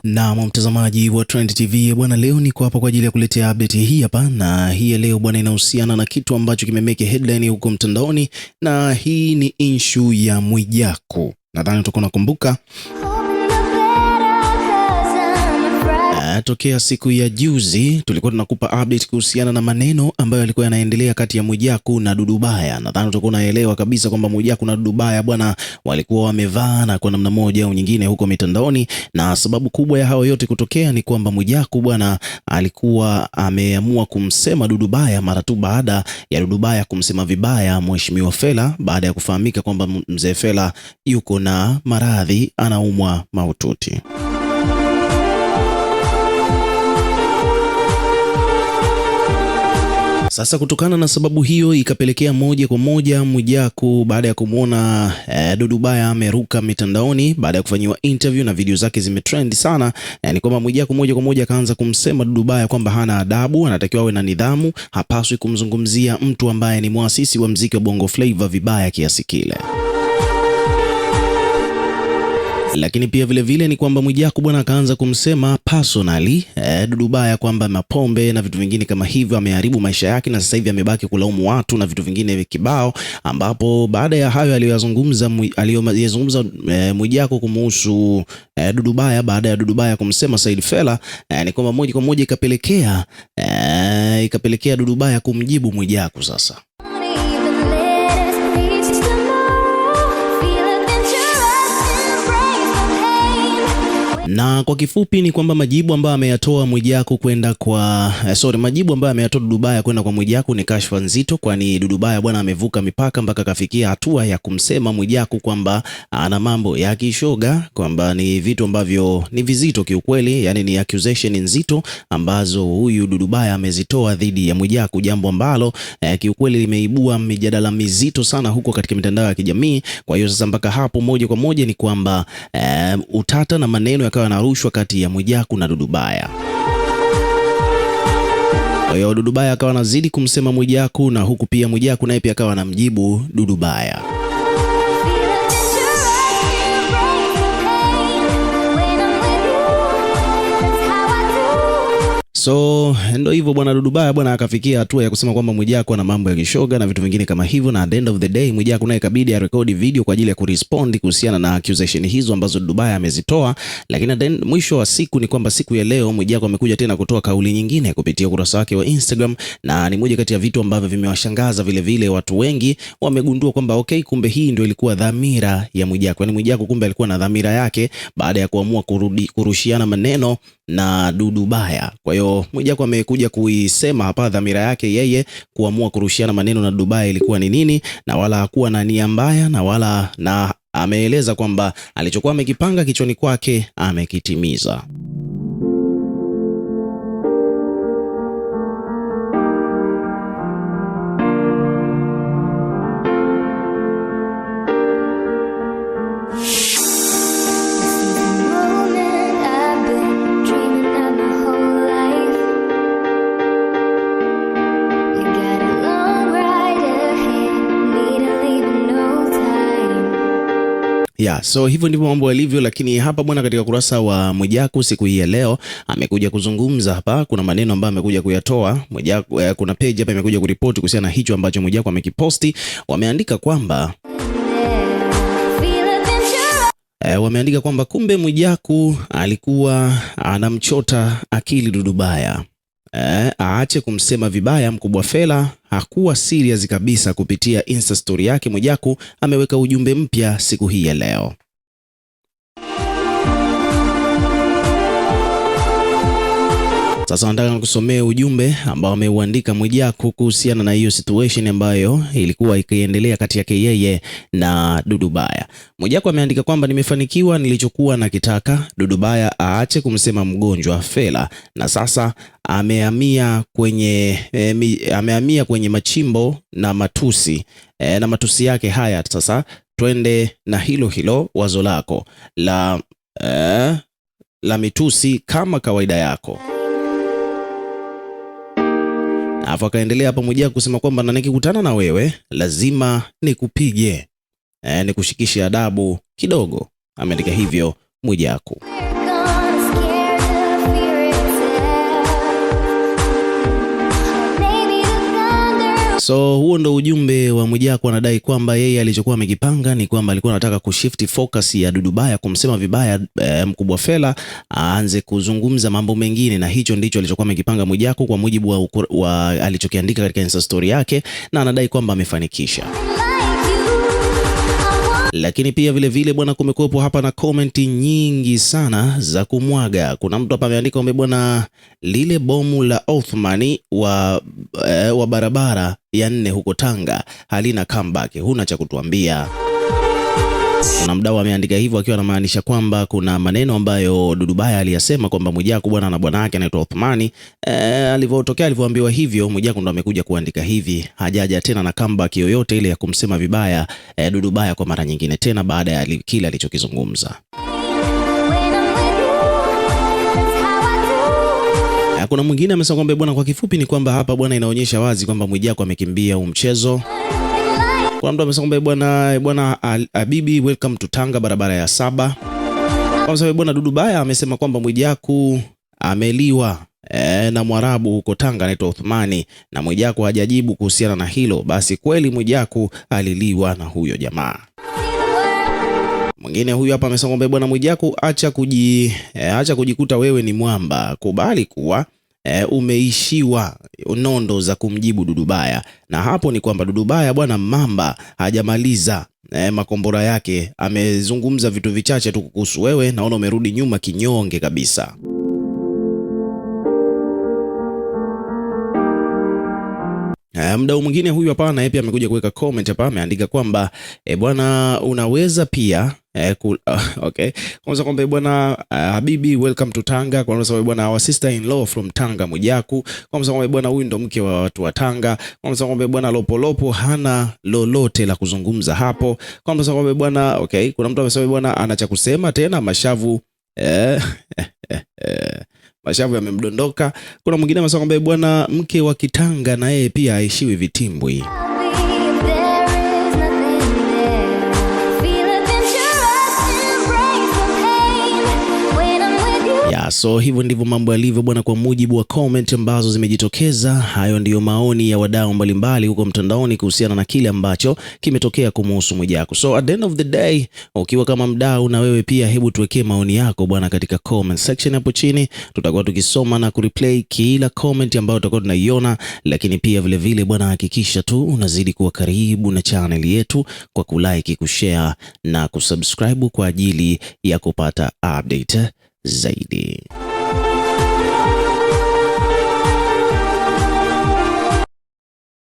Na mtazamaji wa Trend TV bwana, leo niko hapa kwa ajili ya kuletea update hii hapa, na hii ya leo bwana inahusiana na kitu ambacho kimemeke headline huko mtandaoni, na hii ni issue ya Mwijaku. Nadhani utakuwa unakumbuka tokea siku ya juzi tulikuwa tunakupa update kuhusiana na maneno ambayo yalikuwa yanaendelea kati ya Mwijaku na Dudubaya. Nadhani utakuwa unaelewa kabisa kwamba Mwijaku na Dudubaya bwana walikuwa wamevana kwa namna moja au nyingine huko mitandaoni, na sababu kubwa ya hao yote kutokea ni kwamba Mwijaku bwana alikuwa ameamua kumsema Dudubaya mara tu baada ya Dudubaya kumsema vibaya Mheshimiwa Fella, baada ya kufahamika kwamba mzee Fella yuko na maradhi, anaumwa mahututi. Sasa kutokana na sababu hiyo ikapelekea moja kwa moja Mwijaku, baada ya kumwona Dudubaya ameruka mitandaoni baada ya kufanyiwa interview na video zake zimetrend sana, ni kwamba Mwijaku moja kwa moja akaanza kumsema Dudubaya kwamba hana adabu, anatakiwa awe na nidhamu, hapaswi kumzungumzia mtu ambaye ni muasisi wa muziki wa Bongo Flava vibaya kiasi kile. Lakini pia vile vile ni kwamba Mwijaku bwana akaanza kumsema personally Dudubaya kwamba mapombe na vitu vingine kama hivyo ameharibu maisha yake, na sasa hivi amebaki kulaumu watu na vitu vingine kibao, ambapo baada ya hayo aliyozungumza Mwijaku kumuhusu Dudubaya, baada ya Dudubaya kumsema Said Fella, ni kwamba moja kwa moja ikapelekea Dudubaya kumjibu Mwijaku sasa. Na kwa kifupi ni kwamba majibu ambayo ameyatoa Mwijaku kwenda kwa majibu ambayo ameyatoa Dudubaya kwenda kwa Mwijaku ni kashfa nzito, kwani Dudubaya bwana amevuka mipaka mpaka kafikia hatua ya kumsema Mwijaku kwamba ana mambo ya kishoga, kwamba ni vitu ambavyo ni vizito kiukweli, yani ni accusation nzito ambazo huyu Dudubaya amezitoa dhidi ya Mwijaku, jambo ambalo kiukweli limeibua mijadala mizito sana huko katika mitandao ya kijamii. Kwa hiyo sasa mpaka hapo moja kwa moja ni kwamba utata na maneno yakawa yanarushwa kati ya Mwijaku na Dudubaya. Kwa hiyo Dudubaya akawa anazidi kumsema Mwijaku, na huku pia Mwijaku naye pia akawa anamjibu Dudubaya. So ndo hivyo bwana, Dudubaya bwana akafikia hatua ya kusema kwamba Mwijaku ana mambo ya kishoga na vitu vingine kama hivyo, na at the end of the day Mwijaku naye ikabidi arekodi video kwa ajili ya kurespond kuhusiana na accusation hizo ambazo Dudubaya amezitoa. Lakini mwisho wa siku ni kwamba siku ya leo Mwijaku amekuja tena kutoa kauli nyingine kupitia ukurasa wake wa Instagram, na ni moja kati ya vitu ambavyo vimewashangaza vile vile watu wengi. Wamegundua kwamba okay, kumbe hii ndio ilikuwa dhamira ya Mwijaku, yani Mwijaku kumbe alikuwa na dhamira yake baada ya kuamua kurushiana maneno na Dudubaya. Kwa hiyo Mwijaku amekuja kuisema hapa dhamira yake yeye kuamua kurushiana maneno na Dudubaya ilikuwa ni nini, na wala hakuwa na nia mbaya, na ameeleza kwamba alichokuwa amekipanga kichwani kwake amekitimiza. So hivyo ndivyo mambo yalivyo. Lakini hapa bwana, katika kurasa wa Mwijaku siku hii ya leo amekuja kuzungumza hapa. Kuna maneno ambayo amekuja kuyatoa Mwijaku, kuna page hapa imekuja kuripoti kuhusiana na hicho ambacho Mwijaku amekiposti. Wameandika kwamba kumbe Mwijaku alikuwa anamchota akili Dudubaya, aache kumsema vibaya mkubwa Fella. Hakuwa serious kabisa. Kupitia Insta story yake Mwijaku ameweka ujumbe mpya siku hii ya leo. Sasa nataka nikusomea ujumbe ambao ameuandika Mwijaku kuhusiana na hiyo situation ambayo ilikuwa ikiendelea kati yake yeye na Dudubaya. Mwijaku ameandika kwamba nimefanikiwa nilichokuwa nakitaka. Dudubaya aache kumsema mgonjwa Fella, na sasa amehamia kwenye machimbo na matusi na matusi yake haya. Sasa twende na hilo wazo lako la mitusi kama kawaida yako. Alafu akaendelea hapa Mwijaku kusema kwamba na nikikutana na wewe lazima nikupige, nikushikishe adabu kidogo. Ameandika hivyo Mwijaku. So huo ndo ujumbe wa Mwijaku. Anadai kwamba yeye alichokuwa amekipanga ni kwamba alikuwa anataka kushift focus ya Dudu Baya kumsema vibaya Mkubwa Fella, aanze kuzungumza mambo mengine, na hicho ndicho alichokuwa amekipanga Mwijaku kwa mujibu wa alichokiandika katika Insta story yake, na anadai kwamba amefanikisha. Lakini pia vile vile bwana, kumekuwepo hapa na komenti nyingi sana za kumwaga. Kuna mtu hapa ameandika kwamba bwana, lile bomu la Othmani wa barabara ya 4 huko Tanga halina comeback, huna cha kutuambia. Kuna mdau ameandika hivyo akiwa anamaanisha kwamba kuna maneno ambayo Dudu Baya aliyasema kwamba Mwijaku bwana na bwana yake anaitwa Othmani. Alivyoambiwa hivyo, Mwijaku ndo amekuja kuandika hivi, hajaja tena na comeback yoyote ile ya kumsema vibaya Dudu Baya kwa mara nyingine tena baada ya kile alichokizungumza. Kuna mwingine amesema kwamba bwana, kwa kifupi ni kwamba hapa bwana inaonyesha wazi kwamba Mwijaku amekimbia huu mchezo. Kuna mtu amesema kwamba bwana Habibi, welcome to Tanga barabara ya 7. Kwa sababu bwana Dudu Baya amesema kwamba Mwijaku ameliwa na Mwarabu huko Tanga anaitwa Othmani, na Mwijaku hajajibu kuhusiana na hilo. Basi kweli Mwijaku aliliwa na huyo jamaa. Mwingine huyu hapa amesema kwamba bwana Mwijaku, acha kujikuta wewe ni mwamba, kubali kuwa umeishiwa nondo za kumjibu Dudu Baya. Na hapo ni kwamba Dudu Baya bwana mamba hajamaliza makombora yake, amezungumza vitu vichache tu kuhusu wewe, naona umerudi nyuma kinyonge kabisa. Mdau mwingine huyu hapa naye pia amekuja kuweka comment hapa, ameandika kwamba bwana unaweza pia okay. Kwanza kwamba bwana Habibi, welcome to Tanga. Kwa sababu bwana our sister in law from Tanga Mwijaku. Kwa sababu bwana huyu ndo mke wa watu wa Tanga. Kwa sababu bwana Lopolopo hana lolote la kuzungumza hapo. Kwa sababu bwana okay, kuna mtu amesema bwana ana cha kusema tena, mashavu mashavu yamemdondoka. Kuna mwingine amesema kwamba bwana mke wa Kitanga na yeye pia aishiwi vitimbwi. So hivyo ndivyo mambo yalivyo bwana, kwa mujibu wa comment ambazo zimejitokeza. Hayo ndiyo maoni ya wadau mbalimbali huko mtandaoni kuhusiana na kile ambacho kimetokea kumhusu Mwijaku. So at the end of the day, ukiwa kama mdau na wewe pia, hebu tuwekee maoni yako bwana katika comment section hapo chini. Tutakuwa tukisoma na kureplay kila comment ambayo tutakuwa tunaiona, lakini pia vile vile bwana, hakikisha tu unazidi kuwa karibu na channel yetu kwa kulike, kushare na kusubscribe kwa ajili ya kupata update zaidi.